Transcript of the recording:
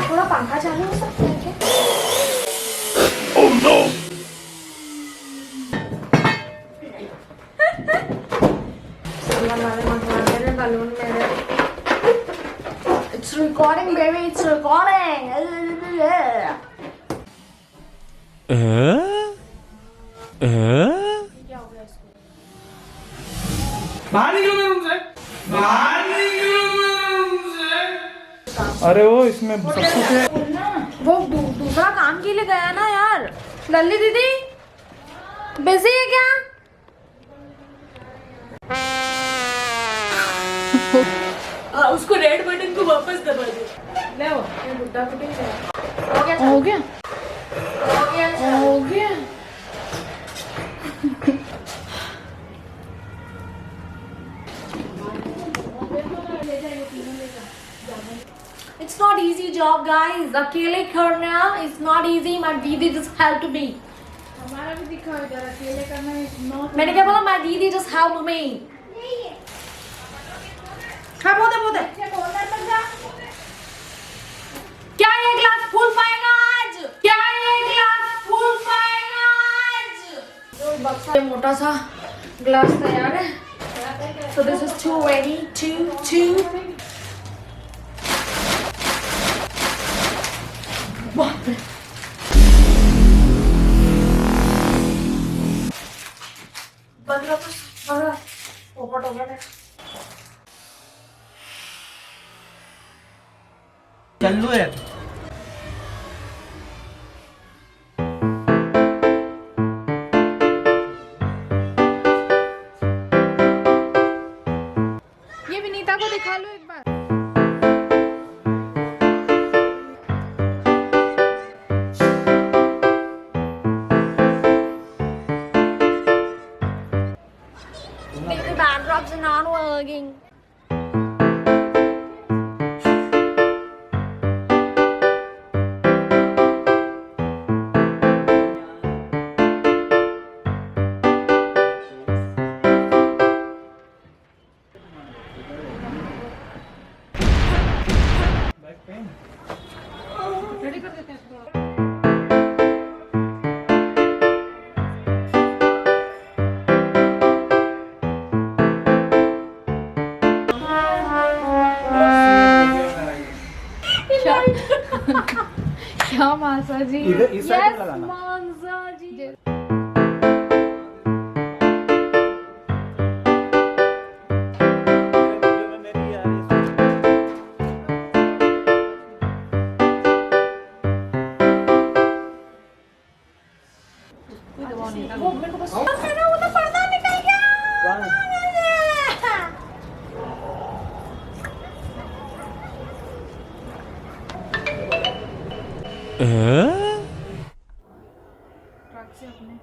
थोड़ा पंखा चालू हो सकता है क्या? Oh no! It's recording, baby. It's recording. बाहर निकलो मेरे रूम से, बाहर निकलो मेरे रूम से। अरे वो इसमें सब कुछ है। वो दूसरा काम के लिए गया ना यार। लल्ली दीदी बिजी है क्या? उसको रेड बटन को वापस दबा दो। ले वो ये बुड्ढा फिटिंग है। हो गया हो गया हो गया हो गया। It's not easy job guys. अकेले करना is not easy. My दीदी just helped me. हमारा भी दिखाओ इधर, अकेले करना है नॉट। मैंने क्या बोला? My दीदी just helped me. हाँ बोल दे। क्या ये ग्लास फूल पाएगा आज? क्या ये ग्लास फूल पाएगा आज? ये मोटा सा ग्लास तैयार है। So this is two ready. Two. बाप रे। बंद कर पोपट हो गया। चलो यार। ये विनीता को दिखा लो एक बार। The backdrops are not working. Ready कर देते हैं इसको। क्या मासा जी? इधर इस साइड Yes, लगाना। मासा जी। वो मेरे को बस वो तो पर्दा निकल गया। ट्रक से अपने